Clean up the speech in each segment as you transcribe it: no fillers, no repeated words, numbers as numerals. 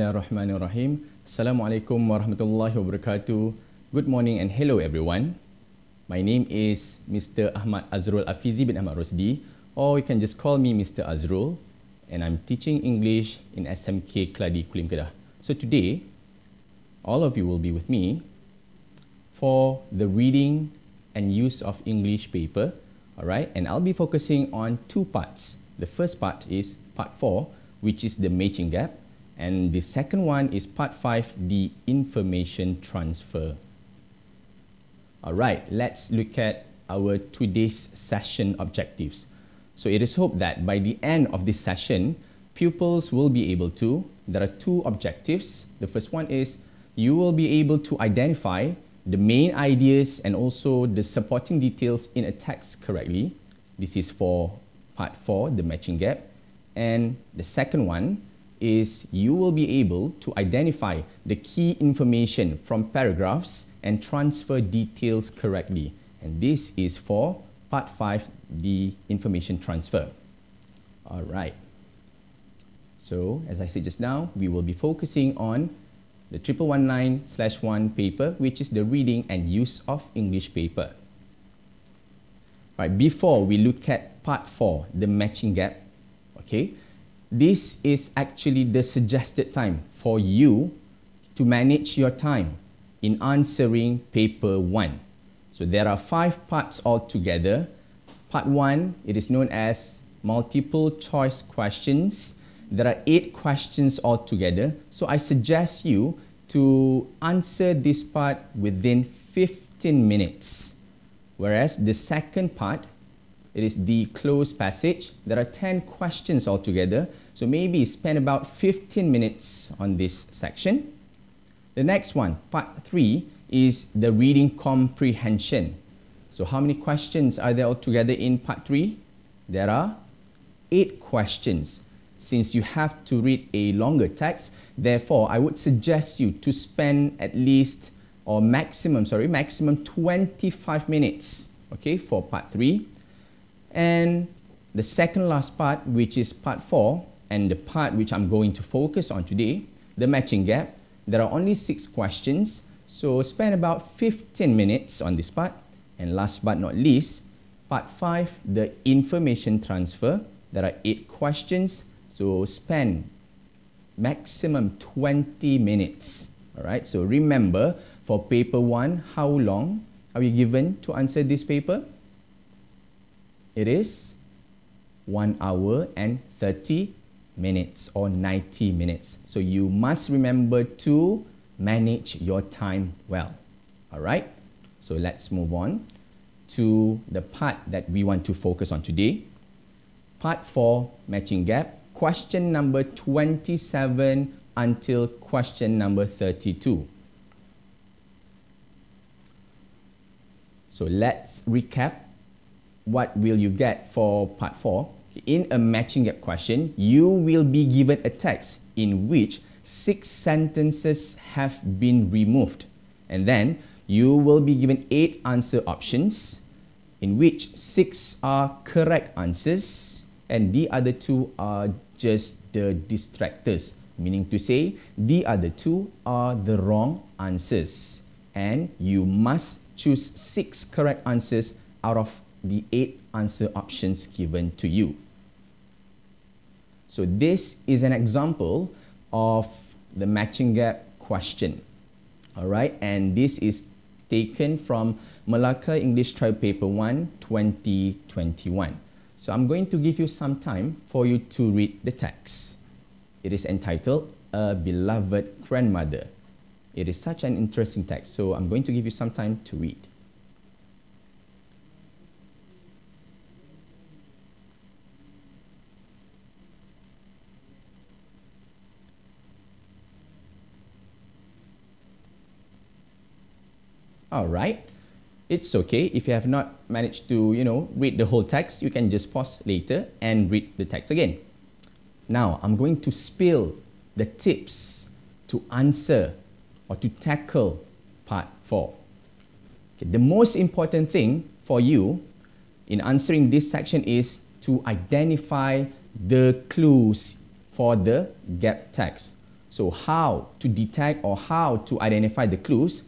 Bismillahirrahmanirrahim. Assalamualaikum warahmatullahi wabarakatuh. Good morning and hello everyone. My name is Mr. Ahmad Azrul Afizi bin Ahmad Rosdi, or you can just call me Mr. Azrul, and I'm teaching English in SMK Keladi Kulim Kedah. So today, all of you will be with me for the reading and use of English paper, alright? And I'll be focusing on two parts. The first part is part 4, which is the matching gap. And the second one is part 5, the information transfer. Alright, let's look at our today's session objectives. So it is hoped that by the end of this session, pupils will be able to, there are two objectives. The first one is you will be able to identify the main ideas and also the supporting details in a text correctly. This is for part 4, the matching gap. And the second one is you will be able to identify the key information from paragraphs and transfer details correctly. And this is for part 5, the information transfer. All right. So, as I said just now, we will be focusing on the 1119/1 paper, which is the reading and use of English paper. Right, before we look at part 4, the matching gap, okay, this is actually the suggested time for you to manage your time in answering paper 1. So there are 5 parts altogether. Part 1, it is known as multiple choice questions. There are 8 questions altogether. So I suggest you to answer this part within 15 minutes. Whereas the second part, it is the closed passage. There are 10 questions altogether. So maybe spend about 15 minutes on this section. The next one, part 3, is the reading comprehension. So how many questions are there altogether in part 3? There are 8 questions. Since you have to read a longer text, therefore I would suggest you to spend at least, or maximum 25 minutes, okay, for part 3. And the second last part, which is part 4, and the part which I'm going to focus on today, the matching gap, there are only 6 questions. So spend about 15 minutes on this part. And last but not least, part 5, the information transfer. There are 8 questions. So spend maximum 20 minutes. Alright, so remember, for paper 1, how long are we given to answer this paper? It is 1 hour and 30 minutes or 90 minutes. So you must remember to manage your time well. Alright, so let's move on to the part that we want to focus on today. Part 4, matching gap, question number 27 until question number 32. So let's recap. What will you get for part 4? In a matching gap question, you will be given a text in which 6 sentences have been removed. And then you will be given 8 answer options, in which 6 are correct answers and the other 2 are just the distractors. Meaning to say, the other 2 are the wrong answers. And you must choose 6 correct answers out of the 8 answer options given to you. So this is an example of the matching gap question. Alright, and this is taken from Melaka English Trial Paper 1 2021. So I'm going to give you some time for you to read the text. It is entitled A Beloved Grandmother. It is such an interesting text, so I'm going to give you some time to read. Alright, it's okay if you have not managed to, read the whole text, you can just pause later and read the text again. Now, I'm going to spill the tips to answer or to tackle part 4. Okay, the most important thing for you in answering this section is to identify the clues for the gap text. So how to detect or how to identify the clues?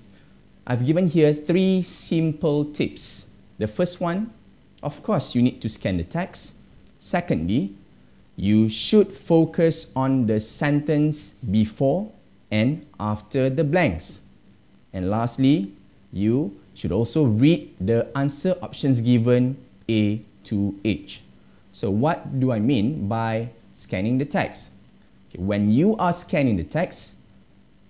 I've given here 3 simple tips. The first one, of course, you need to scan the text. Secondly, you should focus on the sentence before and after the blanks. And lastly, you should also read the answer options given A to H. So what do I mean by scanning the text? Okay, when you are scanning the text,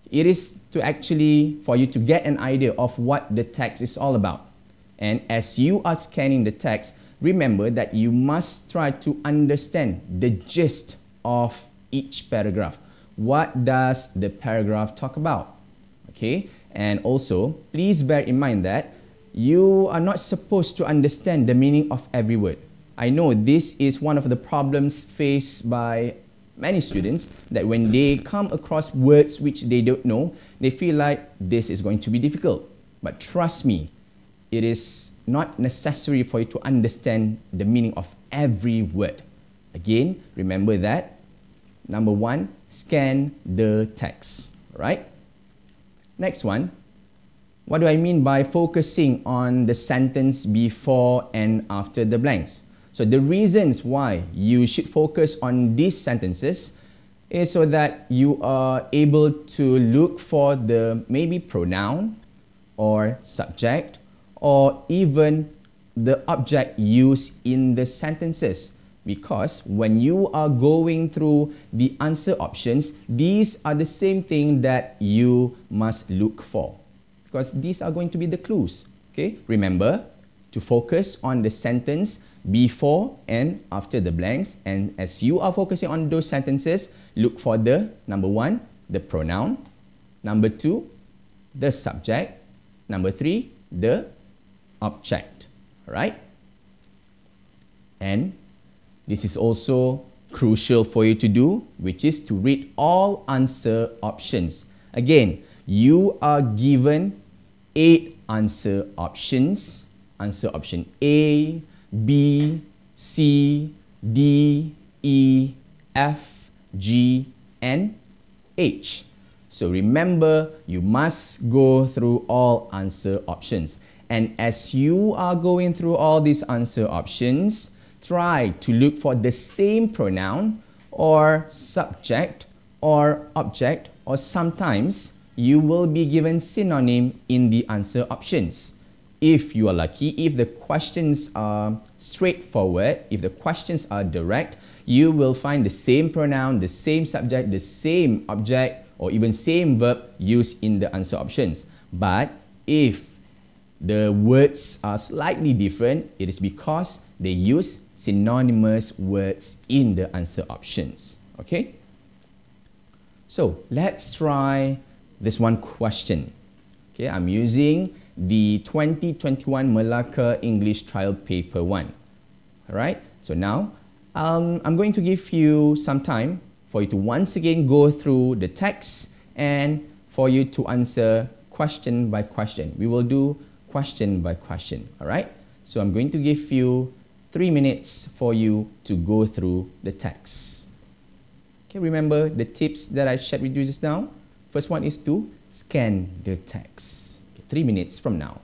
it is to actually for you to get an idea of what the text is all about. And as you are scanning the text, remember that you must try to understand the gist of each paragraph. What does the paragraph talk about? Okay, and also please bear in mind that you are not supposed to understand the meaning of every word. I know this is one of the problems faced by many students, that when they come across words which they don't know, they feel like this is going to be difficult. But trust me, it is not necessary for you to understand the meaning of every word. Again, remember that. Number 1, scan the text. Right? Next one, what do I mean by focusing on the sentence before and after the blanks? So the reasons why you should focus on these sentences is so that you are able to look for the maybe pronoun or subject or even the object used in the sentences. Because when you are going through the answer options, these are the same thing that you must look for. Because these are going to be the clues. Okay? Remember to focus on the sentence before and after the blanks. And as you are focusing on those sentences, look for the number 1, the pronoun. Number 2, the subject. Number 3, the object. Right? And this is also crucial for you to do, which is to read all answer options. Again, you are given 8 answer options. Answer option A, B, C, D, E, F, G, and H. So remember, you must go through all answer options. And as you are going through all these answer options, try to look for the same pronoun or subject or object, or sometimes you will be given synonym in the answer options. If you are lucky, if the questions are straightforward, if the questions are direct, you will find the same pronoun, the same subject, the same object, or even same verb used in the answer options. But if the words are slightly different, it is because they use synonymous words in the answer options. Okay? So let's try this one question. Okay, I'm using the 2021 Melaka English Trial Paper 1. Alright, so now I'm going to give you some time for you to once again go through the text and for you to answer question by question. We will do question by question. Alright, so I'm going to give you 3 minutes for you to go through the text. Okay, remember the tips that I shared with you just now? First one is to scan the text. 3 minutes from now.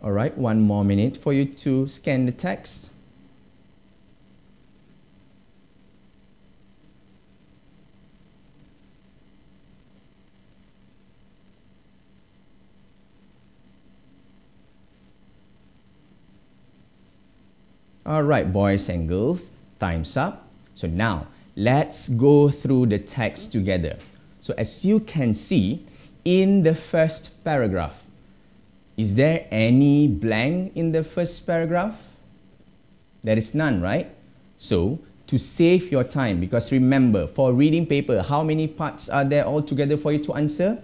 Alright, 1 more minute for you to scan the text. Alright, boys and girls, time's up. So now, let's go through the text together. So as you can see, in the first paragraph, is there any blank in the first paragraph? There is none, right? So, to save your time, because remember, for reading paper, how many parts are there altogether for you to answer?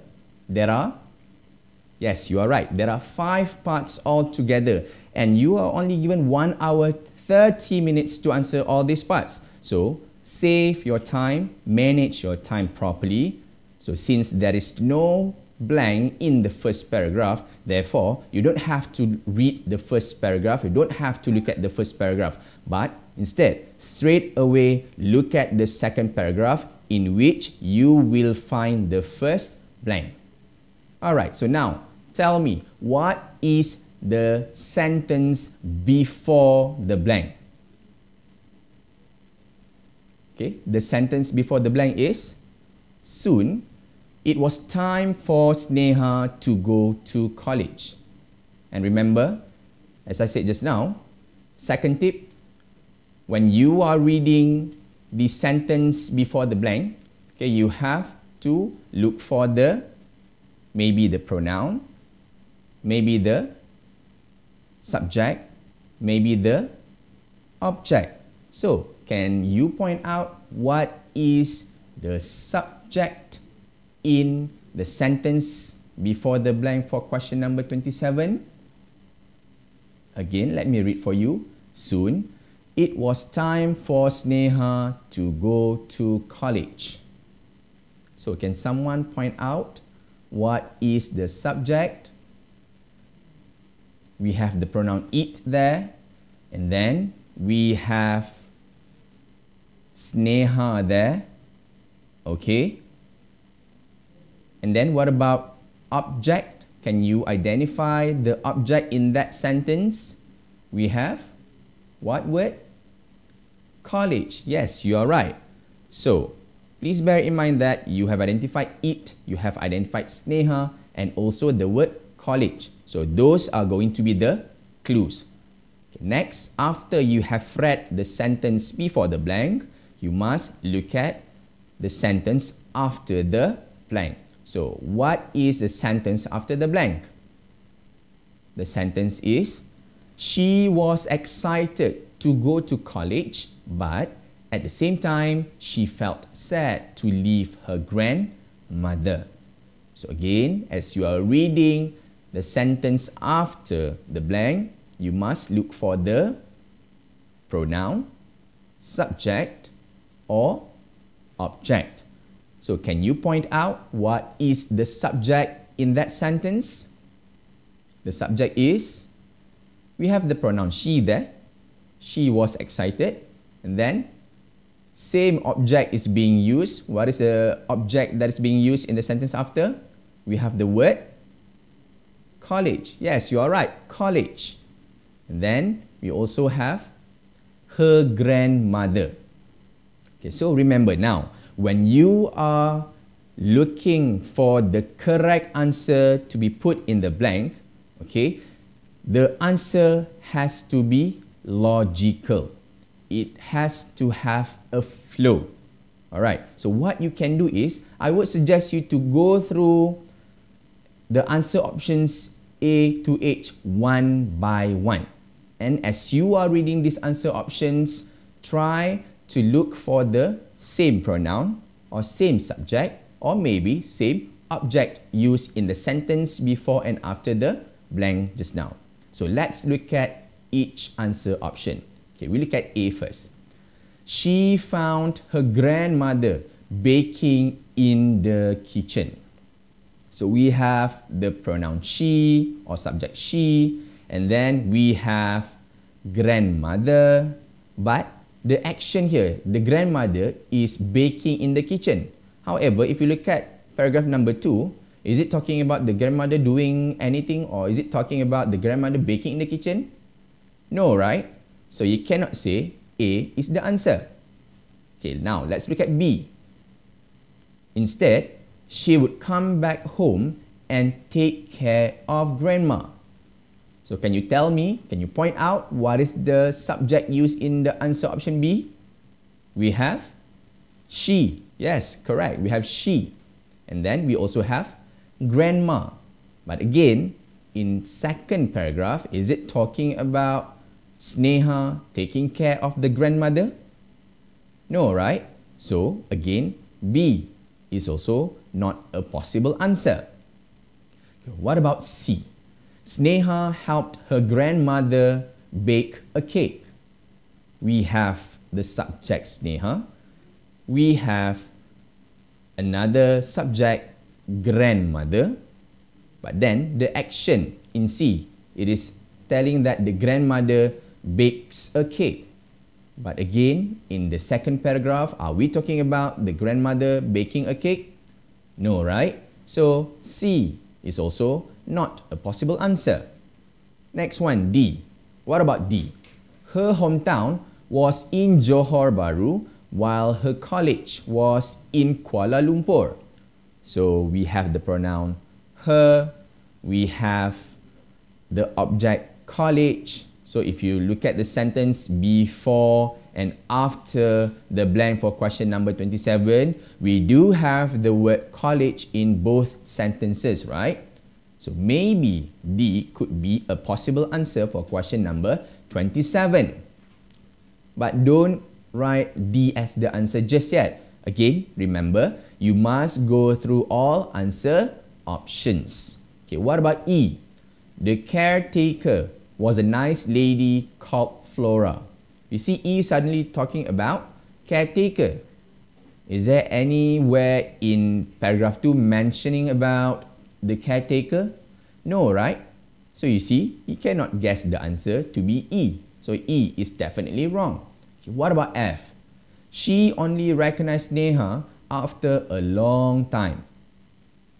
There are, yes, you are right. There are 5 parts altogether, and you are only given 1 hour, 30 minutes to answer all these parts. So, save your time, manage your time properly. So, since there is no blank in the first paragraph, therefore, you don't have to read the first paragraph, you don't have to look at the first paragraph, but instead, straight away look at the second paragraph in which you will find the first blank. Alright, so now, tell me, what is the sentence before the blank? Okay, the sentence before the blank is, soon, it was time for Sneha to go to college. And remember, as I said just now, second tip, when you are reading the sentence before the blank, okay, you have to look for maybe the pronoun, maybe the subject, maybe the object. So, can you point out what is the subject in the sentence before the blank for question number 27? Again, let me read for you. Soon, it was time for Sneha to go to college. So, can someone point out what is the subject? We have the pronoun it there, and then we have Sneha there. Okay. And then what about object? Can you identify the object in that sentence? We have what word? College. Yes, you are right. So, please bear in mind that you have identified it, you have identified Sneha, and also the word college. So, those are going to be the clues. Okay, next, after you have read the sentence before the blank, you must look at the sentence after the blank. So, what is the sentence after the blank? The sentence is, she was excited to go to college, but at the same time, she felt sad to leave her grandmother. So again, as you are reading the sentence after the blank, you must look for the pronoun, subject, or object. So can you point out what is the subject in that sentence? The subject is, we have the pronoun she there. She was excited. And then, same object is being used. What is the object that is being used in the sentence after? We have the word college. Yes, you are right. College. And then, we also have her grandmother. Okay, so remember now, when you are looking for the correct answer to be put in the blank, okay, the answer has to be logical. It has to have a flow. Alright, so what you can do is, I would suggest you to go through the answer options A to H one by one. And as you are reading these answer options, try to look for the same pronoun or same subject or maybe same object used in the sentence before and after the blank just now. So let's look at each answer option. Okay, we look at A first. She found her grandmother baking in the kitchen. So we have the pronoun she or subject she, and then we have grandmother, but the action here, the grandmother is baking in the kitchen. However, if you look at paragraph number 2, is it talking about the grandmother doing anything or is it talking about the grandmother baking in the kitchen? No, right? So you cannot say A is the answer. Okay, now let's look at B. Instead, she would come back home and take care of grandma. So can you tell me, can you point out what is the subject used in the answer option B? We have she. Yes, correct. We have she. And then we also have grandma. But again, in second paragraph, is it talking about Sneha taking care of the grandmother? No, right? So again, B is also not a possible answer. What about C? Sneha helped her grandmother bake a cake. We have the subject Sneha. We have another subject grandmother. But then the action in C, it is telling that the grandmother bakes a cake. But again, in the second paragraph, are we talking about the grandmother baking a cake? No, right? So C is also not a possible answer. Next one, D. What about D? Her hometown was in Johor Bahru while her college was in Kuala Lumpur. So we have the pronoun her, we have the object college. So if you look at the sentence before and after the blank for question number 27, we do have the word college in both sentences, right? So maybe D could be a possible answer for question number 27. But don't write D as the answer just yet. Again, remember, you must go through all answer options. Okay, what about E? The caretaker was a nice lady called Flora. You see E suddenly talking about caretaker. Is there anywhere in paragraph 2 mentioning about the caretaker? No, right? So you see, you cannot guess the answer to be E. So E is definitely wrong. Okay, what about F? She only recognized Sneha after a long time.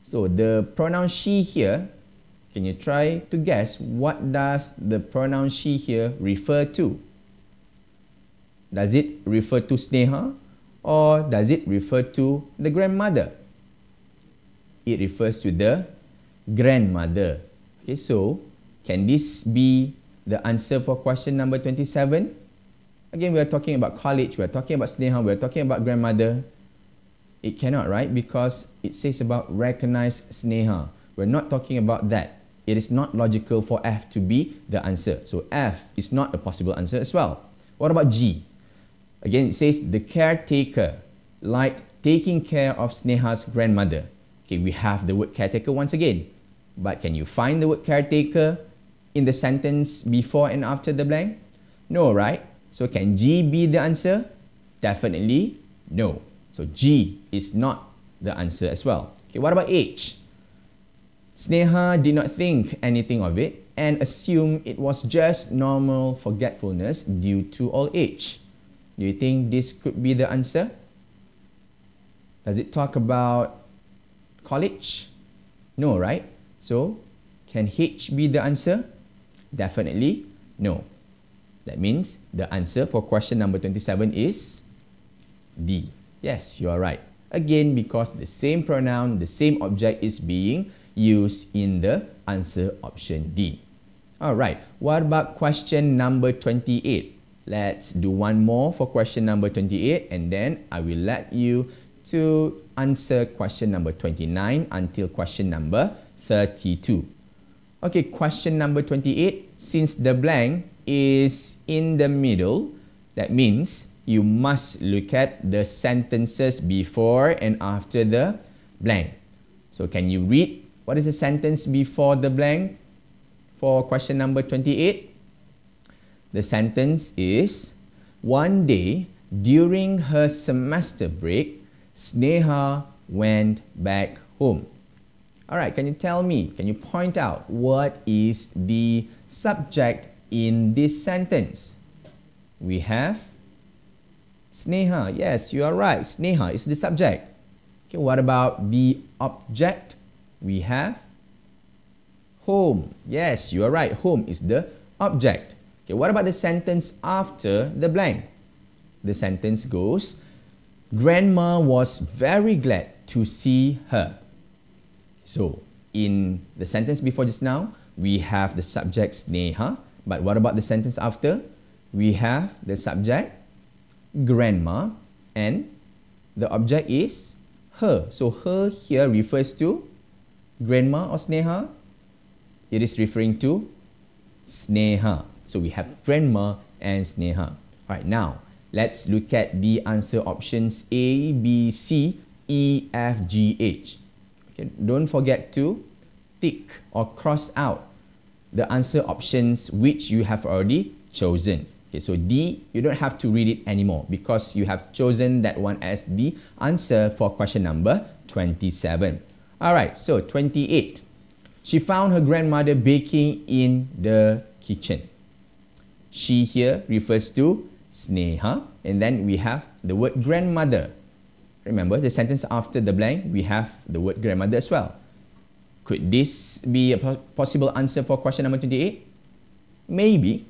So the pronoun she here, can you try to guess what does the pronoun she here refer to? Does it refer to Sneha or does it refer to the grandmother? It refers to the grandmother. Okay, so can this be the answer for question number 27? Again, we are talking about college, we are talking about Sneha, we are talking about grandmother. It cannot, right? Because it says about recognize Sneha. We're not talking about that. It is not logical for F to be the answer. So F is not a possible answer as well. What about G? Again, it says the caretaker liked taking care of Sneha's grandmother. Okay, we have the word caretaker once again. But can you find the word caretaker in the sentence before and after the blank? No, right? So can G be the answer? Definitely no. So G is not the answer as well. Okay, what about H? Sneha did not think anything of it and assumed it was just normal forgetfulness due to old age. Do you think this could be the answer? Does it talk about college? No, right? So, can H be the answer? Definitely no. That means the answer for question number 27 is D. Yes, you are right. Again, because the same pronoun, the same object is being used in the answer option D. Alright, what about question number 28? Let's do one more for question number 28 and then I will let you to answer question number 29 until question number 32. Okay, question number 28, since the blank is in the middle, that means you must look at the sentences before and after the blank. So can you read what is the sentence before the blank for question number 28? The sentence is, one day during her semester break, Sneha went back home. Alright, can you tell me, can you point out what is the subject in this sentence? We have Sneha. Yes, you are right. Sneha is the subject. Okay, what about the object? We have home. Yes, you are right. Home is the object. Okay, what about the sentence after the blank? The sentence goes, Grandma was very glad to see her. So, in the sentence before just now, we have the subject Sneha. But what about the sentence after? We have the subject grandma and the object is her. So, her here refers to grandma or Sneha? It is referring to Sneha. So we have grandma and Sneha. Right, now let's look at the answer options A, B, C, E, F, G, H. Okay, don't forget to tick or cross out the answer options which you have already chosen. Okay, so D, you don't have to read it anymore because you have chosen that one as the answer for question number 27. Alright, so 28. She found her grandmother baking in the kitchen. She here refers to Sneha, and then we have the word grandmother. Remember, the sentence after the blank, we have the word grandmother as well. Could this be a possible answer for question number 28? Maybe,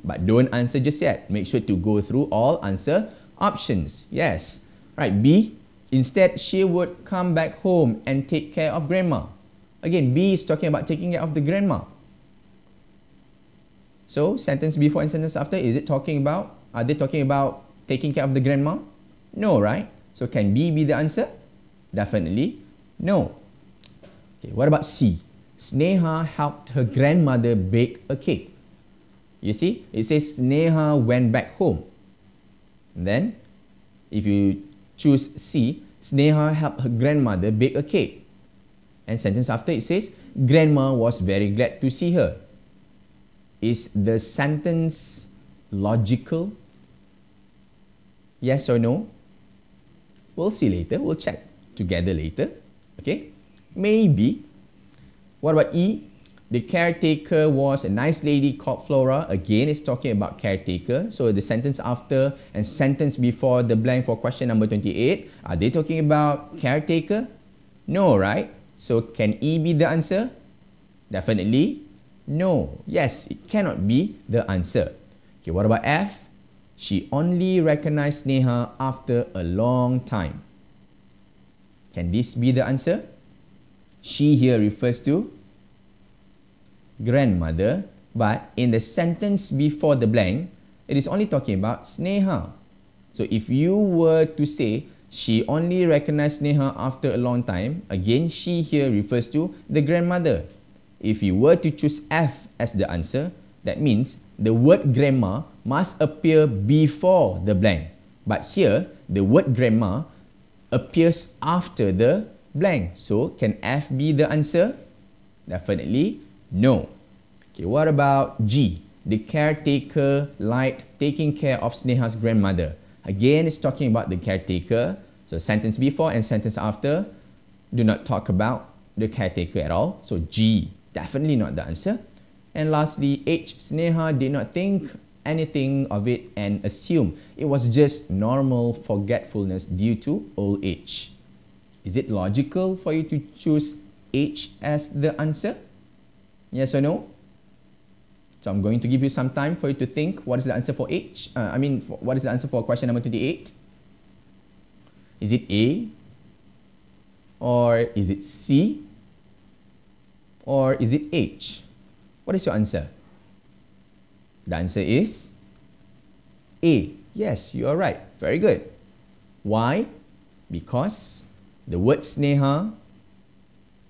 but don't answer just yet. Make sure to go through all answer options. Yes. Right, B. Instead, she would come back home and take care of grandma. Again, B is talking about taking care of the grandma. So, sentence before and sentence after, are they talking about taking care of the grandma? No, right? So, can B be the answer? Definitely no. Okay, what about C? Sneha helped her grandmother bake a cake. You see, it says Sneha went back home. And then, if you choose C, Sneha helped her grandmother bake a cake. And sentence after it says, grandma was very glad to see her. Is the sentence logical? Yes or no? We'll see later. We'll check together later. Okay? Maybe. What about E? The caretaker was a nice lady called Flora. Again, it's talking about caretaker. So the sentence after and sentence before the blank for question number 28, are they talking about caretaker? No, right? So can E be the answer? Definitely no. Yes, it cannot be the answer. Okay, what about F? She only recognized Sneha after a long time. Can this be the answer? She here refers to grandmother, but in the sentence before the blank, it is only talking about Sneha. So if you were to say, she only recognized Sneha after a long time, again, she here refers to the grandmother. If you were to choose F as the answer, that means the word grandma must appear before the blank. But here, the word grandma appears after the blank. So, can F be the answer? Definitely no. Okay, what about G? The caretaker liked taking care of Sneha's grandmother. Again, it's talking about the caretaker. So, sentence before and sentence after do not talk about the caretaker at all. So, G, definitely not the answer. And lastly, H, Sneha did not think anything of it and assume it was just normal forgetfulness due to old age. Is it logical for you to choose H as the answer? Yes or no? So I'm going to give you some time for you to think what is the answer for H. What is the answer for question number 28? Is it A? Or is it C? Or is it H? What is your answer? The answer is A. Yes, you are right. Very good. Why? Because the word Sneha,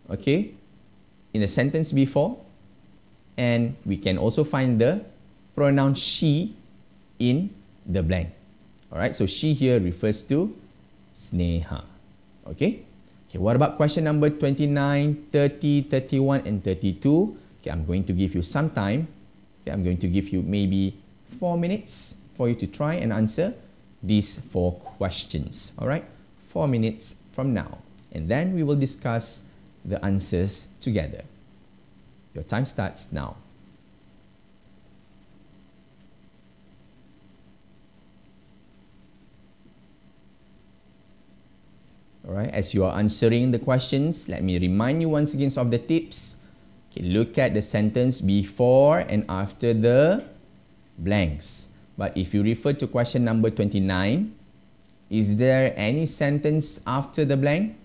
okay, in the sentence before, and we can also find the pronoun she in the blank. Alright, so she here refers to Sneha. Okay? Okay, what about question number 29, 30, 31, and 32? Okay, I'm going to give you some time. Okay, I'm going to give you maybe 4 minutes for you to try and answer these 4 questions. Alright? 4 minutes from now. And then we will discuss the answers together. Your time starts now. Alright, as you are answering the questions, let me remind you once again of the tips. Okay, look at the sentence before and after the blanks. But if you refer to question number 29, is there any sentence after the blank?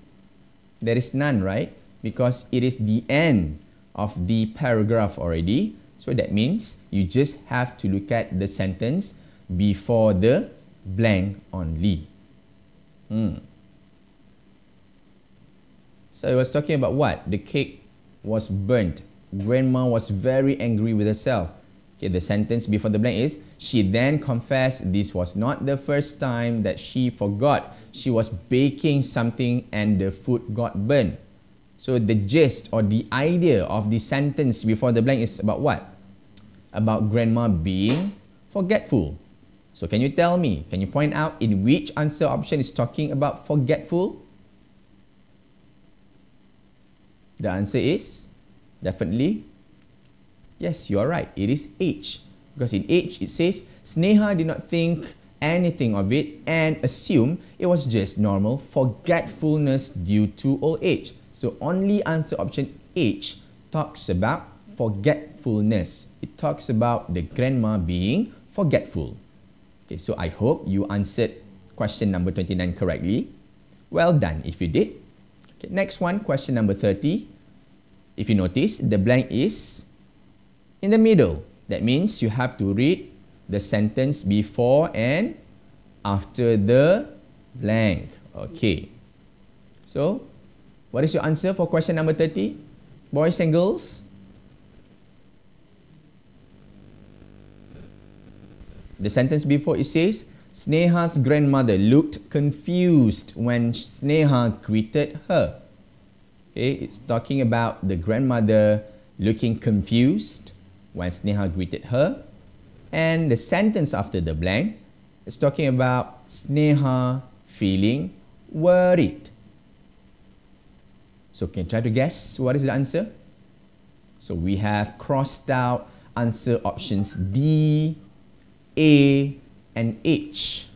There is none, right? Because it is the end of the paragraph already. So that means you just have to look at the sentence before the blank only. So it was talking about what? The cake was burnt. Grandma was very angry with herself. Okay, the sentence before the blank is, she then confessed this was not the first time that she forgot she was baking something and the food got burned. So the gist or the idea of the sentence before the blank is about what? About grandma being forgetful. So can you tell me, can you point out in which answer option is talking about forgetful? The answer is definitely, yes, you are right. It is H. Because in H, it says, Sneha did not think anything of it and assumed it was just normal forgetfulness due to old age. So only answer option H talks about forgetfulness. It talks about the grandma being forgetful. Okay, so I hope you answered question number 29 correctly. Well done if you did. Okay, next one, question number 30. If you notice, the blank is in the middle. That means you have to read the sentence before and after the blank. Okay. So, what is your answer for question number 30? Boys and girls? The sentence before it says, Sneha's grandmother looked confused when Sneha greeted her. Okay, it's talking about the grandmother looking confused when Sneha greeted her. And the sentence after the blank is talking about Sneha feeling worried. So can you try to guess what is the answer? So we have crossed out answer options D, A, and H.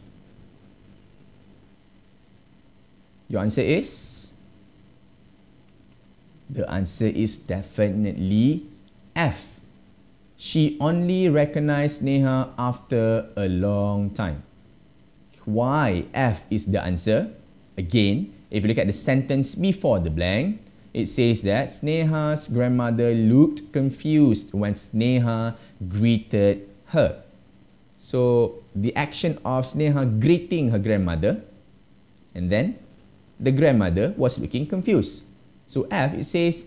Your answer is? The answer is definitely F. She only recognized Sneha after a long time. Why F is the answer? Again, if you look at the sentence before the blank, it says that Sneha's grandmother looked confused when Sneha greeted her. So, the action of Sneha greeting her grandmother, and then the grandmother was looking confused. So, F, it says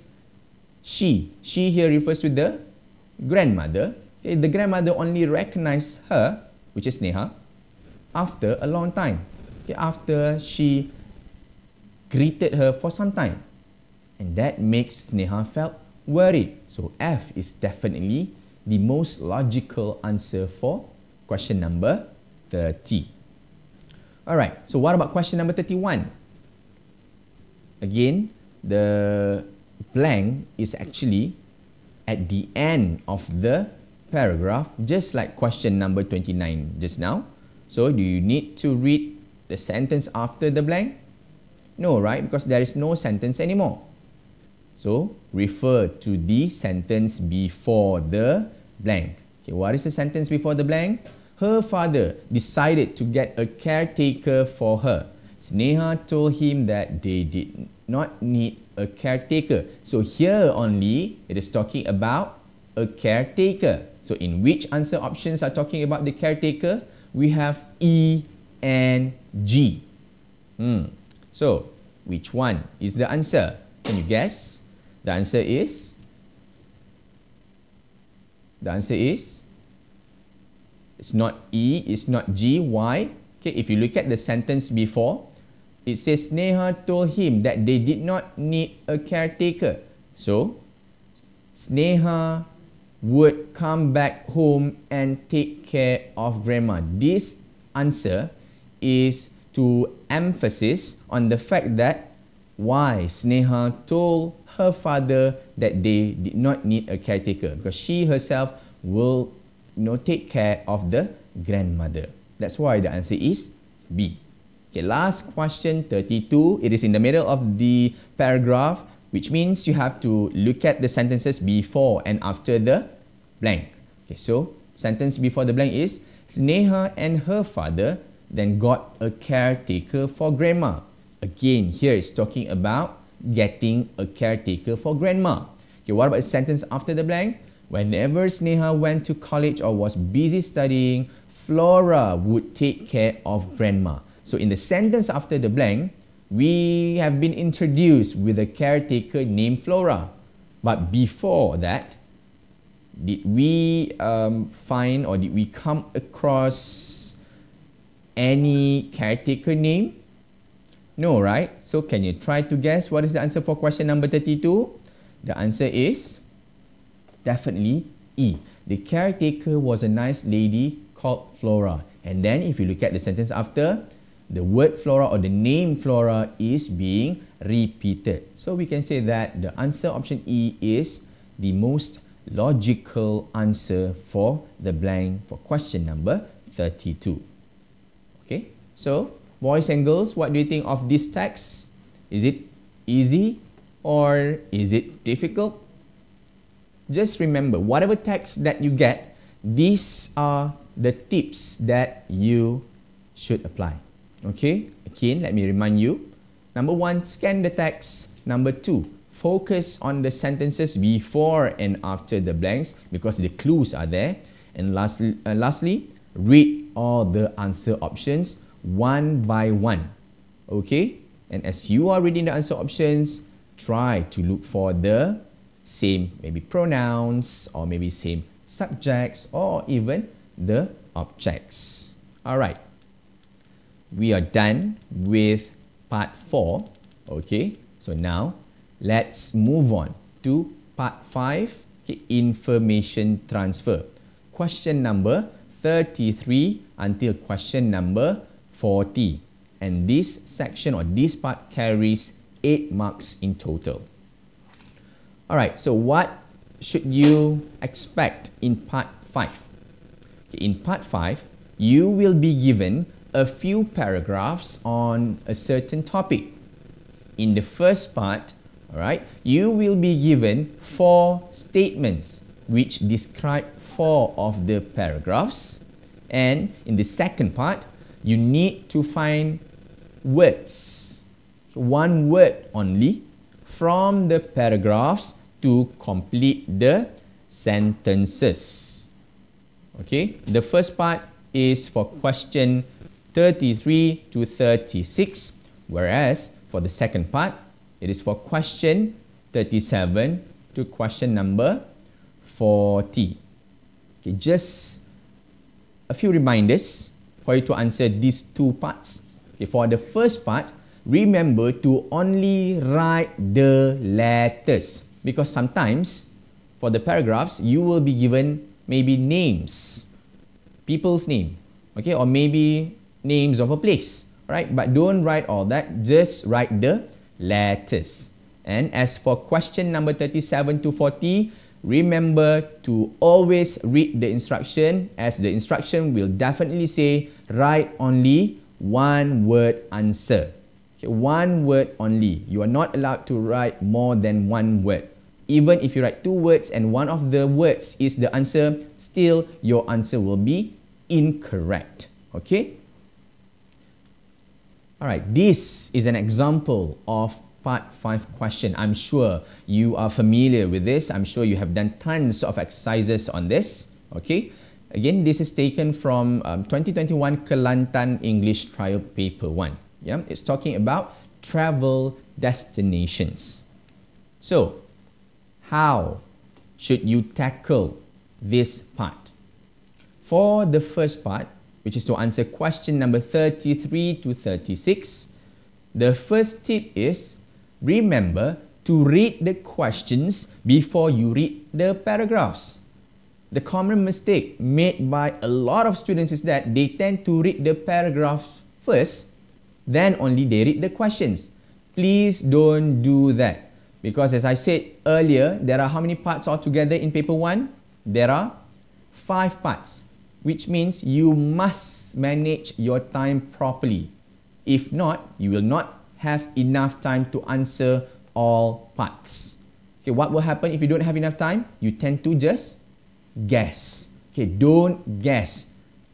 she. She here refers to the grandmother. Okay, the grandmother only recognized her, which is Sneha, after a long time. Okay, after she greeted her for some time. And that makes Sneha felt worried. So, F is definitely the most logical answer for question number 30. Alright, so what about question number 31? Again, the blank is actually at the end of the paragraph, just like question number 29 just now. So, do you need to read the sentence after the blank? No, right? Because there is no sentence anymore. So, refer to the sentence before the blank. Okay, what is the sentence before the blank? Her father decided to get a caretaker for her. Sneha told him that they did not need a caretaker. So, here only it is talking about a caretaker. So, in which answer options are talking about the caretaker? We have E and G. So, which one is the answer? Can you guess? The answer is? It's not E, it's not G. Why? Okay, if you look at the sentence before, it says Sneha told him that they did not need a caretaker. So, Sneha would come back home and take care of grandma. This answer is to emphasize on the fact that why Sneha told her father that they did not need a caretaker, because she herself will take care of the grandmother. That's why the answer is B. Okay, last question 32. It is in the middle of the paragraph, which means you have to look at the sentences before and after the blank. Okay, so sentence before the blank is Sneha and her father then got a caretaker for grandma. Again, here it's talking about getting a caretaker for grandma. Okay, what about the sentence after the blank? Whenever Sneha went to college or was busy studying, Flora would take care of grandma. So in the sentence after the blank, we have been introduced with a caretaker named Flora. But before that, Did we find or did we come across any caretaker name? No, right? So can you try to guess what is the answer for question number 32? The answer is definitely E. The caretaker was a nice lady called Flora. And then if you look at the sentence after, the word Flora or the name Flora is being repeated. So we can say that the answer option E is the most logical answer for the blank for question number 32. Okay, so boys and girls, what do you think of this text? Is it easy or is it difficult? Just remember, whatever text that you get, these are the tips that you should apply. Okay, again, let me remind you. Number 1, scan the text. Number 2, focus on the sentences before and after the blanks because the clues are there. And lastly, read all the answer options one by one. Okay, and as you are reading the answer options, try to look for the same maybe pronouns or maybe same subjects or even the objects. All right, we are done with part 4. Okay, so now let's move on to part 5, okay, information transfer. Question number 33 until question number 40. And this section or this part carries 8 marks in total. All right, so what should you expect in part 5? Okay, in part 5, you will be given a few paragraphs on a certain topic. In the first part, all right, you will be given 4 statements which describe 4 of the paragraphs. And in the second part, you need to find words, 1 word only, from the paragraphs to complete the sentences. Okay, the first part is for question 33 to 36, whereas for the second part, it is for question 37 to question number 40. Okay, just a few reminders for you to answer these 2 parts. Okay, for the first part, remember to only write the letters because sometimes for the paragraphs, you will be given maybe names, people's name, okay, or maybe names of a place, right? But don't write all that, just write the letters. And as for question number 37 to 40, remember to always read the instruction, as the instruction will definitely say write only 1 word answer. Okay, 1 word only. You are not allowed to write more than 1 word. Even if you write 2 words and one of the words is the answer, still your answer will be incorrect. Okay? Alright, this is an example of part 5 question. I'm sure you are familiar with this. I'm sure you have done tons of exercises on this. Okay? Again, this is taken from 2021 Kelantan English Trial Paper 1. Yeah? It's talking about travel destinations. So, how should you tackle this part? For the first part, which is to answer question number 33 to 36, the first tip is remember to read the questions before you read the paragraphs. The common mistake made by a lot of students is that they tend to read the paragraphs first, then only they read the questions. Please don't do that. Because as I said earlier, there are how many parts altogether in paper 1? There are 5 parts, which means you must manage your time properly. If not, you will not have enough time to answer all parts. Okay, what will happen if you don't have enough time? You tend to just guess. Okay, don't guess.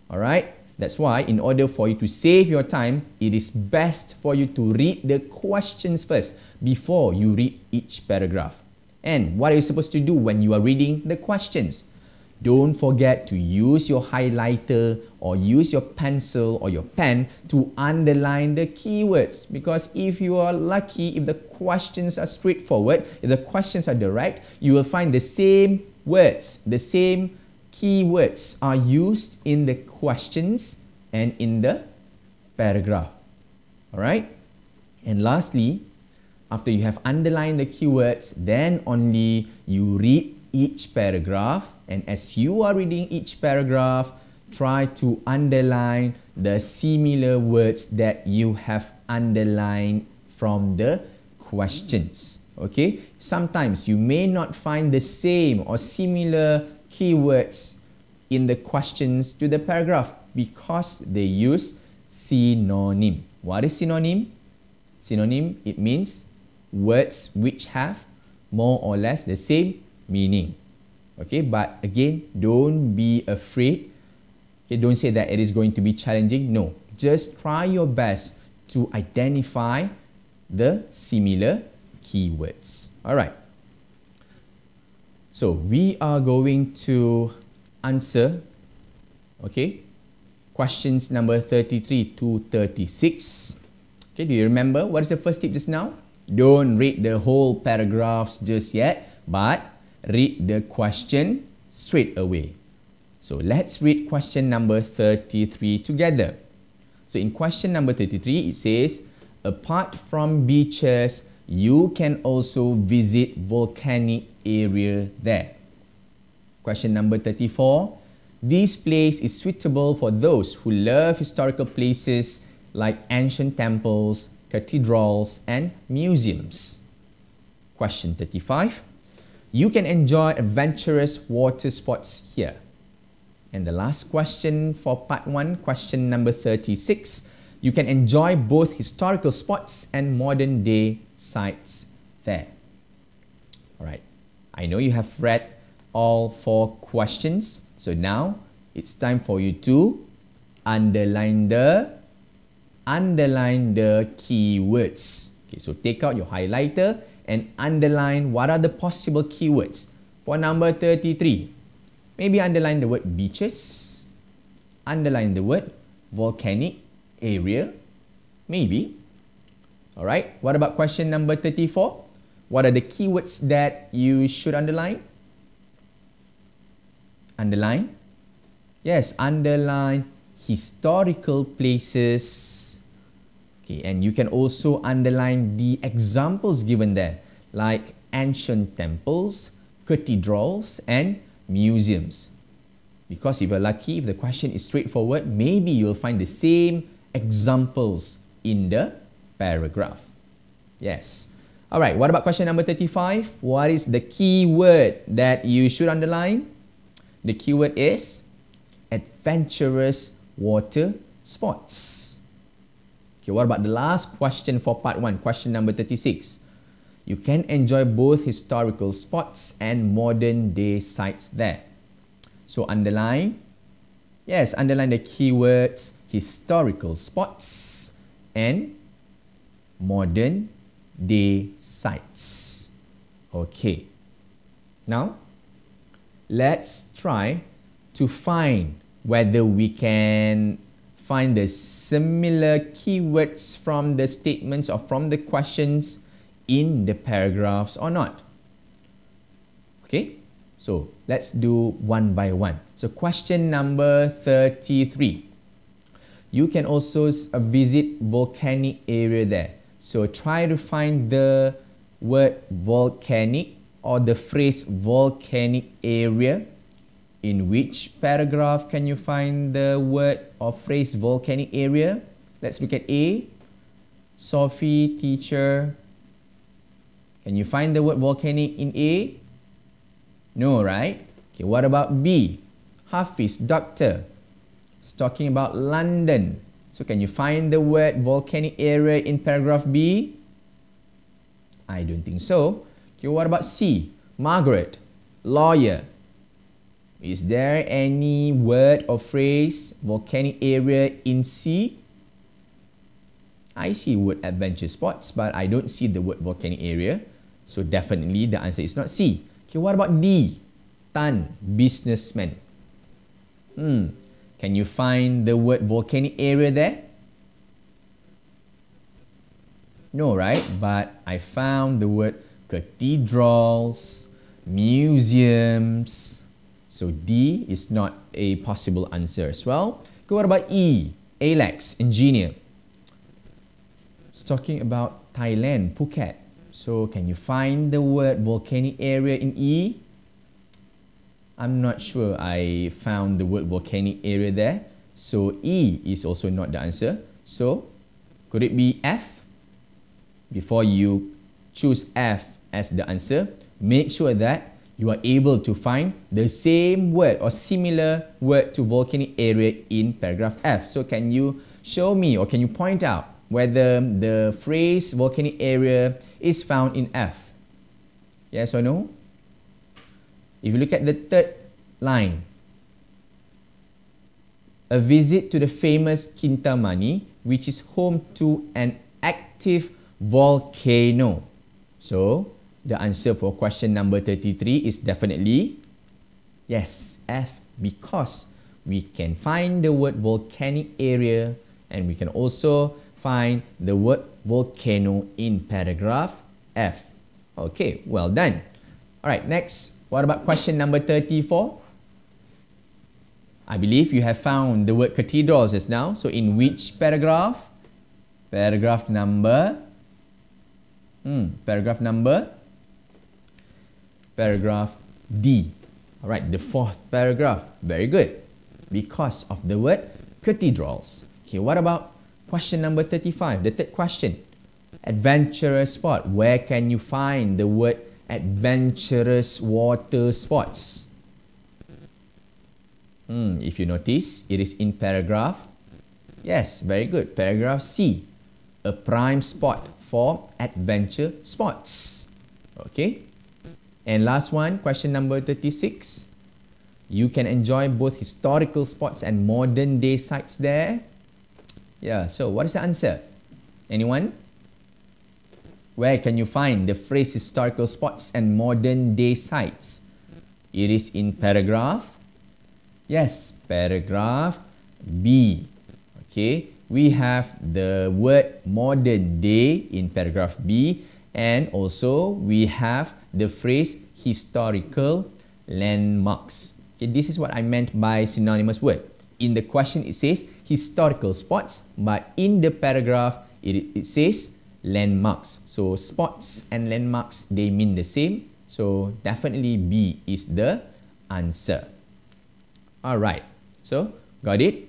Alright? That's why in order for you to save your time, it is best for you to read the questions first before you read each paragraph. And what are you supposed to do when you are reading the questions? Don't forget to use your highlighter or use your pencil or your pen to underline the keywords. Because if you are lucky, if the questions are straightforward, if the questions are direct, you will find the same words, the same keywords are used in the questions and in the paragraph. Alright? And lastly, after you have underlined the keywords, then only you read each paragraph, and as you are reading each paragraph, try to underline the similar words that you have underlined from the questions. Okay? Sometimes you may not find the same or similar keywords in the questions to the paragraph because they use synonym. What is synonym? Synonym, it means words which have more or less the same meaning. Okay, but again, don't be afraid. Okay, don't say that it is going to be challenging. No, just try your best to identify the similar keywords. All right. So we are going to answer, okay, questions number 33 to 36. Okay, do you remember what is the first tip just now? Don't read the whole paragraphs just yet, but read the question straight away. So let's read question number 33 together. So in question number 33, it says, apart from beaches, you can also visit volcanic area there. Question number 34, this place is suitable for those who love historical places like ancient temples, cathedrals, and museums. Question 35, you can enjoy adventurous water sports here. And the last question for part 1, question number 36, you can enjoy both historical spots and modern day sites there. Alright, I know you have read all 4 questions, so now it's time for you to underline the keywords. Okay, so take out your highlighter and underline what are the possible keywords. For number 33, maybe underline the word beaches, underline the word volcanic area, maybe. Alright, what about question number 34? What are the keywords that you should underline? Underline? Yes, underline historical places. Okay, and you can also underline the examples given there, like ancient temples, cathedrals, and museums. Because if you're lucky, if the question is straightforward, maybe you'll find the same examples in the paragraph. Yes. Alright, what about question number 35? What is the keyword that you should underline? The keyword is adventurous water sports. Okay, what about the last question for part 1, question number 36? You can enjoy both historical spots and modern day sites there. So underline, yes, underline the keywords historical spots and modern day sites. Okay. Now, let's try to find whether we can find the similar keywords from the statements or from the questions in the paragraphs or not. Okay, so let's do one by one. So question number 33. You can also visit volcanic area there. So try to find the word volcanic or the phrase volcanic area. In which paragraph can you find the word or phrase volcanic area? Let's look at A. Sophie, teacher. Can you find the word volcanic in A? No, right? Okay, what about B? Hafiz, doctor. It's talking about London. So can you find the word volcanic area in paragraph B? I don't think so. Okay, what about C? Margaret, lawyer. Is there any word or phrase volcanic area in C? I see word adventure sports, but I don't see the word volcanic area. So definitely the answer is not C. Okay, what about D? Tan, businessman. Can you find the word volcanic area there? No, right? But I found the word cathedrals, museums. So D is not a possible answer as well. Okay, what about E? Alex, engineer. It's talking about Thailand, Phuket. So can you find the word volcanic area in E? I'm not sure I found the word volcanic area there. So E is also not the answer. So could it be F? Before you choose F as the answer, make sure that you are able to find the same word or similar word to volcanic area in paragraph F. So can you show me or can you point out whether the phrase volcanic area is found in F? Yes or no? If you look at the third line, a visit to the famous Kintamani, which is home to an active volcano. So, the answer for question number 33 is definitely yes, F, because we can find the word volcanic area and we can also find the word volcano in paragraph F. Okay, well done. All right, next, what about question number 34? I believe you have found the word cathedrals just now. So, in which paragraph? Paragraph number paragraph D. All right, the fourth paragraph. Very good. Because of the word cathedrals. Okay, what about question number 35? The third question. Adventurous sport. Where can you find the word adventurous water sports? If you notice, it is in paragraph. Yes, very good. Paragraph C. A prime spot for adventure sports. Okay. And last one, question number 36. You can enjoy both historical spots and modern day sites there. Yeah, so what is the answer? Anyone? Where can you find the phrase historical spots and modern day sites? It is in paragraph. Yes, paragraph B. Okay, we have the word modern day in paragraph B, and also we have the phrase historical landmarks. Okay, this is what I meant by synonymous word. In the question it says historical spots, but in the paragraph it says landmarks. So spots and landmarks, they mean the same. So definitely B is the answer. Alright, so got it?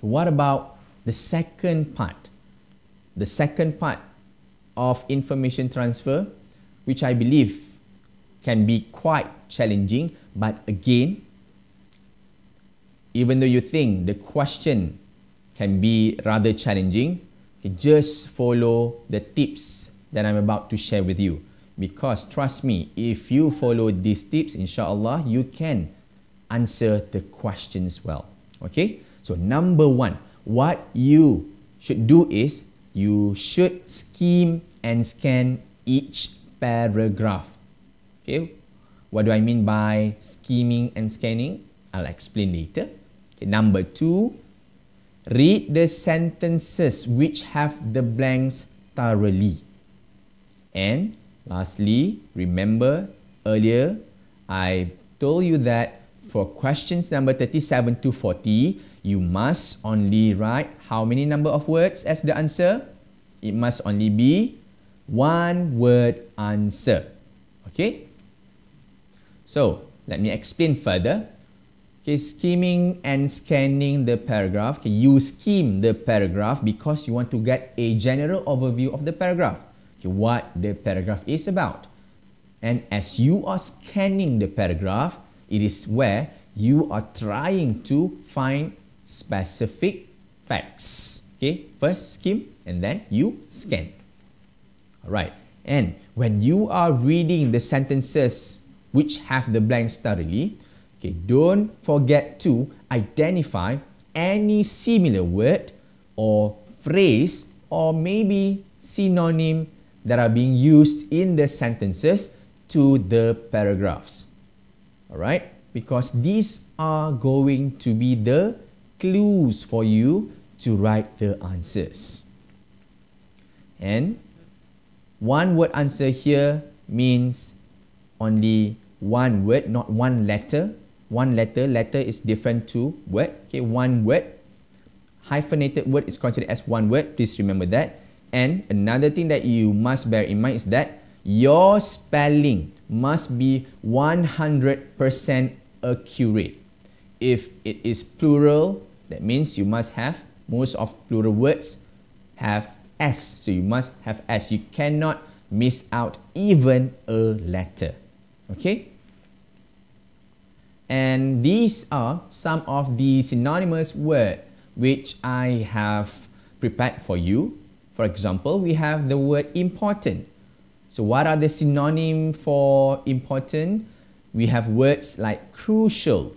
What about the second part? The second part of information transfer, which I believe can be quite challenging, but again, even though you think the question can be rather challenging, just follow the tips that I'm about to share with you. Because trust me, if you follow these tips, inshallah, you can answer the questions well. Okay? So number one, what you should do is you should skim and scan each paragraph. Okay? What do I mean by skimming and scanning? I'll explain later. Okay, number two, read the sentences which have the blanks thoroughly. And lastly, remember earlier I told you that for questions number 37 to 40, you must only write how many number of words as the answer? It must only be one word answer. Okay? So, let me explain further. Okay, skimming and scanning the paragraph. Okay, you skim the paragraph because you want to get a general overview of the paragraph. Okay, what the paragraph is about. And as you are scanning the paragraph, it is where you are trying to find specific facts. Okay, first skim and then you scan. Alright, and when you are reading the sentences which have the blanks thoroughly, okay, don't forget to identify any similar word or phrase or maybe synonym that are being used in the sentences to the paragraphs. Alright, because these are going to be the clues for you to write the answers. And one word answer here means only one word, not one letter. One letter, letter is different to word. Okay, one word. Hyphenated word is considered as one word. Please remember that. And another thing that you must bear in mind is that your spelling must be 100% accurate. If it is plural, that means you must have, most of plural words have S. So you must have S. You cannot miss out even a letter. Okay? And these are some of the synonymous words which I have prepared for you. For example, we have the word important. So what are the synonyms for important? We have words like crucial,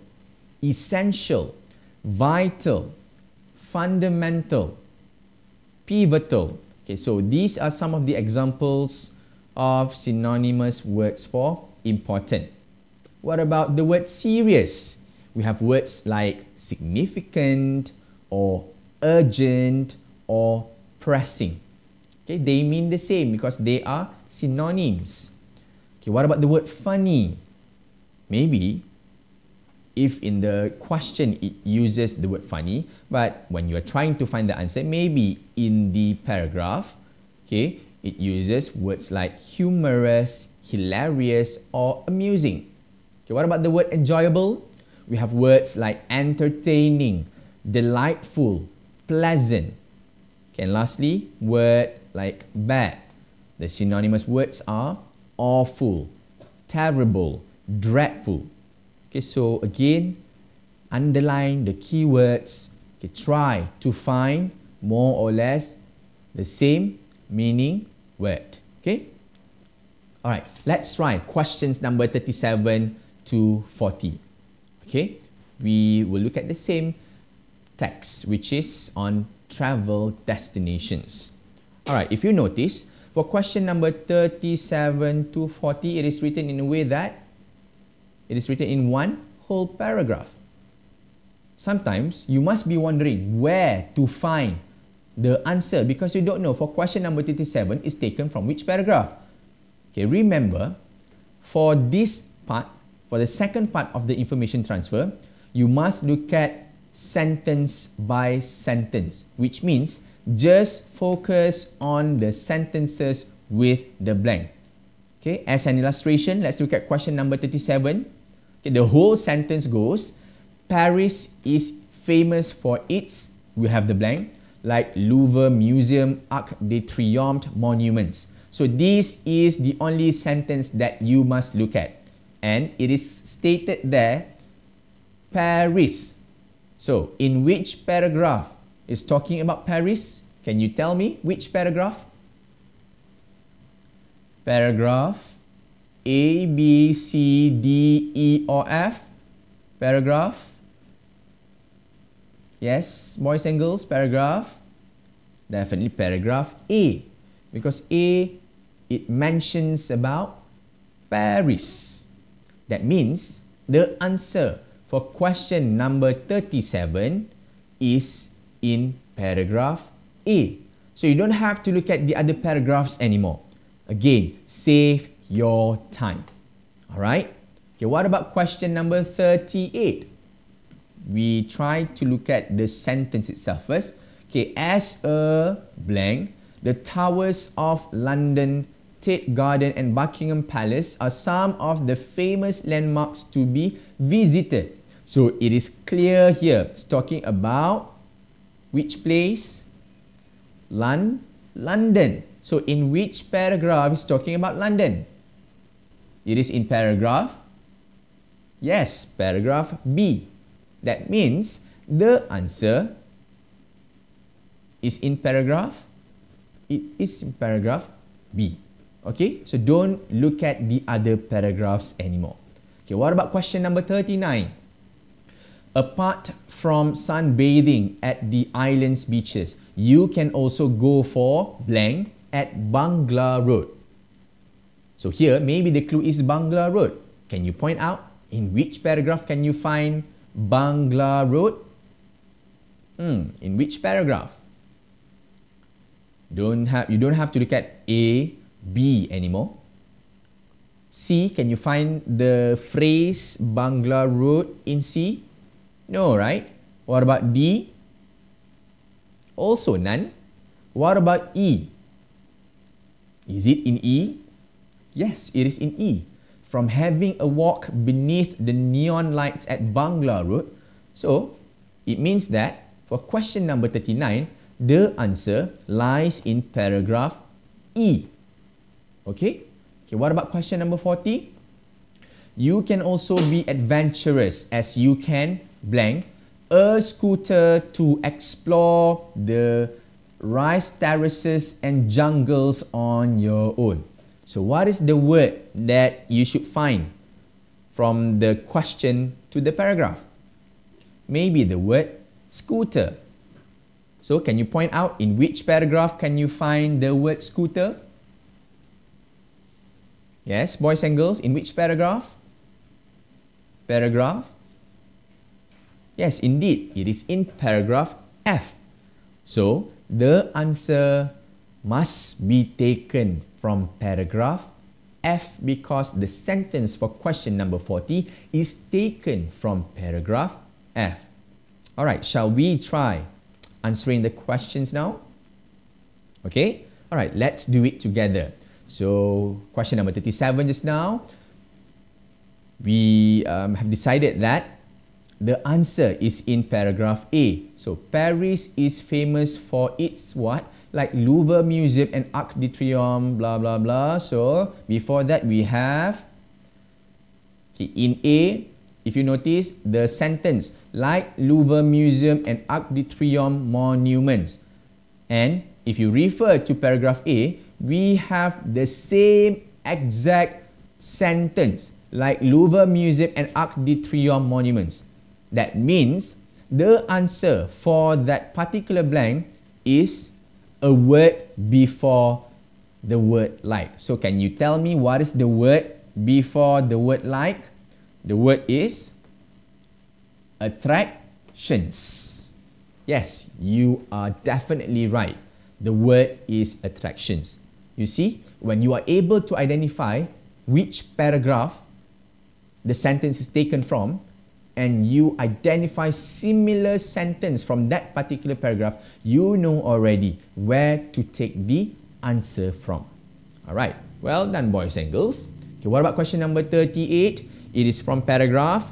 essential, vital, fundamental, pivotal. Okay, so these are some of the examples of synonymous words for important. What about the word serious? We have words like significant or urgent or pressing. Okay, they mean the same because they are synonyms. Okay, what about the word funny? Maybe if in the question it uses the word funny, but when you are trying to find the answer, maybe in the paragraph, okay, it uses words like humorous, hilarious, or amusing. Okay, what about the word enjoyable? We have words like entertaining, delightful, pleasant. Okay, and lastly, word like bad. The synonymous words are awful, terrible, dreadful. Okay, so again, underline the keywords. Okay, try to find more or less the same meaning word. Okay? Alright, let's try questions number 37 to 40. Okay, we will look at the same text which is on travel destinations. Alright, if you notice, for question number 37 to 40, it is written in a way that it is written in one whole paragraph. Sometimes you must be wondering where to find the answer because you don't know for question number 37 is taken from which paragraph. Okay, remember, for this part, for the second part of the information transfer, you must look at sentence by sentence, which means just focus on the sentences with the blank. Okay, as an illustration, let's look at question number 37. Okay, the whole sentence goes, Paris is famous for its, we have the blank, like Louvre Museum, Arc de Triomphe monuments. So this is the only sentence that you must look at. And it is stated there, Paris. So in which paragraph is talking about Paris? Can you tell me which paragraph? Paragraph A, B, C, D, E, or F? Paragraph? Yes, boys and girls, paragraph? Definitely paragraph A. Because A, it mentions about Paris. That means the answer for question number 37 is in paragraph A. So you don't have to look at the other paragraphs anymore. Again, save your time. Alright? Okay, what about question number 38? We try to look at the sentence itself first. Okay, as a blank, the towers of London, Tate Garden and Buckingham Palace are some of the famous landmarks to be visited. So it is clear here, it's talking about which place? London. So in which paragraph is talking about London? It is in paragraph? Yes, paragraph B. That means the answer is in paragraph? It is in paragraph B. Okay, so don't look at the other paragraphs anymore. Okay, what about question number 39? Apart from sunbathing at the island's beaches, you can also go for blank at Bangla Road. So here, maybe the clue is Bangla Road. Can you point out in which paragraph can you find Bangla Road? In which paragraph? You don't have to look at A, B anymore. C, can you find the phrase Bangla Road in C? No, right? What about D? Also none. What about E? Is it in E? Yes, it is in E. From having a walk beneath the neon lights at Bangla Road. So, it means that for question number 39, the answer lies in paragraph E. Okay? Okay, what about question number 40? You can also be adventurous as you can blank a scooter to explore the rice terraces and jungles on your own. So what is the word that you should find from the question to the paragraph? Maybe the word scooter. So can you point out in which paragraph can you find the word scooter? Yes, boys and girls, in which paragraph? Paragraph? Yes, indeed, it is in paragraph F. So the answer must be taken from paragraph F because the sentence for question number 40 is taken from paragraph F. Alright, shall we try answering the questions now? Okay, alright, let's do it together. So, question number 37 just now, we have decided that the answer is in paragraph A. So, Paris is famous for its what? Like Louvre Museum and Arc de Triomphe, blah, blah, blah. So, before that we have, okay, in A, if you notice, the sentence, like Louvre Museum and Arc de Triomphe monuments. And if you refer to paragraph A, we have the same exact sentence, like Louvre Museum and Arc de Triomphe monuments. That means the answer for that particular blank is a word before the word like. So can you tell me what is the word before the word like? The word is attractions. Yes, you are definitely right. The word is attractions. You see, when you are able to identify which paragraph the sentence is taken from, and you identify similar sentence from that particular paragraph, you know already where to take the answer from. Alright, well done boys and girls. Okay, what about question number 38? It is from paragraph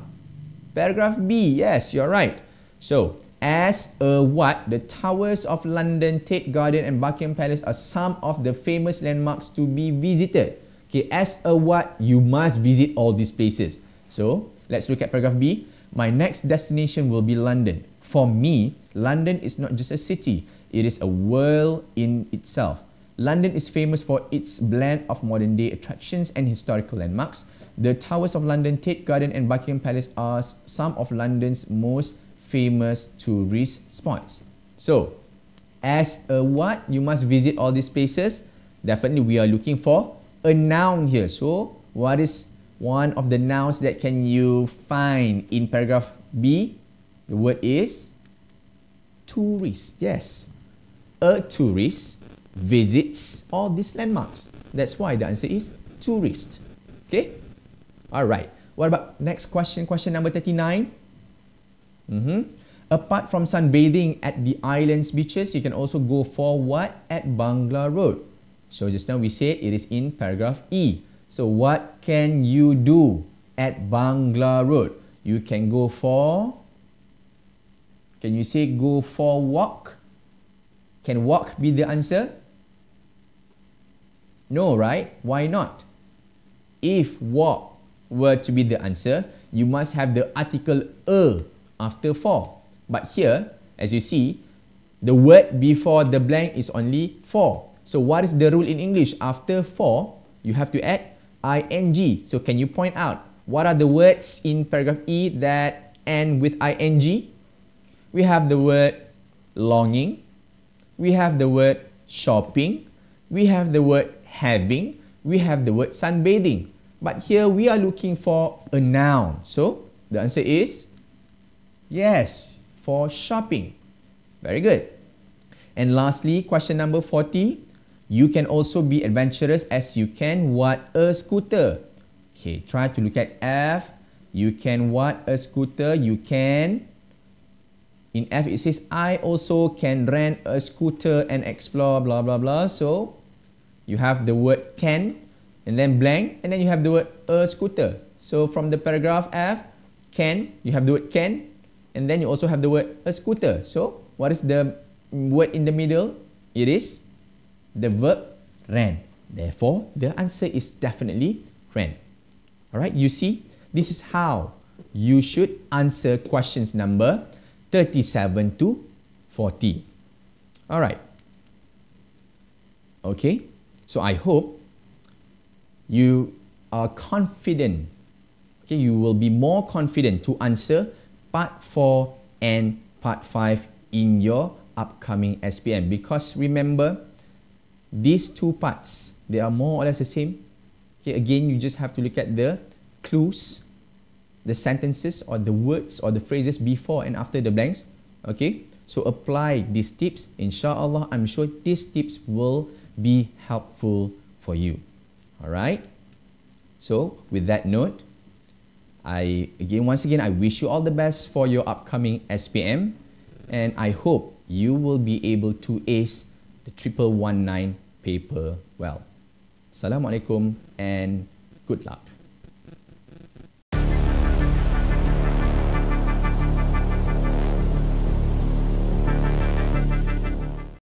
B. Yes, you're right. So, as a what? The towers of London, Tate Garden and Buckingham Palace are some of the famous landmarks to be visited. Okay, as a what? You must visit all these places. So, let's look at paragraph B. My next destination will be London. For me, London is not just a city. It is a world in itself. London is famous for its blend of modern-day attractions and historical landmarks. The Towers of London, Tate Garden and Buckingham Palace are some of London's most famous tourist spots. So, as a what? You must visit all these places. Definitely we are looking for a noun here. So, what is one of the nouns that can you find in paragraph B? The word is tourist. Yes, a tourist visits all these landmarks. That's why the answer is tourist. Okay? Alright. What about next question? Question number 39. Apart from sunbathing at the island's beaches, you can also go for what at Bangla Road? So just now we said it is in paragraph E. So what can you do at Bangla Road? You can go for, can you say go for walk? Can walk be the answer? No, right? Why not? If walk were to be the answer, you must have the article a after for. But here, as you see, the word before the blank is only for. So what is the rule in English? After for, you have to add ing. So can you point out what are the words in paragraph E that end with ing? We have the word longing. We have the word shopping. We have the word having. We have the word sunbathing. But here we are looking for a noun. So the answer is yes, for shopping. Very good. And lastly, question number 40. You can also be adventurous as you can what? A scooter Okay, try to look at F. You can what? A scooter. You can. In F it says, I also can rent a scooter and explore, blah, blah, blah. So you have the word can, and then blank, and then you have the word a scooter. So from the paragraph F, can, you have the word can, and then you also have the word a scooter. So what is the word in the middle? It is the verb rent. Therefore, the answer is definitely rent. Alright, you see, this is how you should answer questions number 37 to 40. Alright. Okay, so I hope you are confident. Okay, you will be more confident to answer part 4 and part 5 in your upcoming SPM, because remember, these two parts, they are more or less the same. Okay, again, you just have to look at the clues, the sentences or the words or the phrases before and after the blanks. Okay, so apply these tips. Inshallah, I'm sure these tips will be helpful for you. Alright, so with that note, once again, I wish you all the best for your upcoming SPM, and I hope you will be able to ace the 1119 paper well. Assalamualaikum and good luck.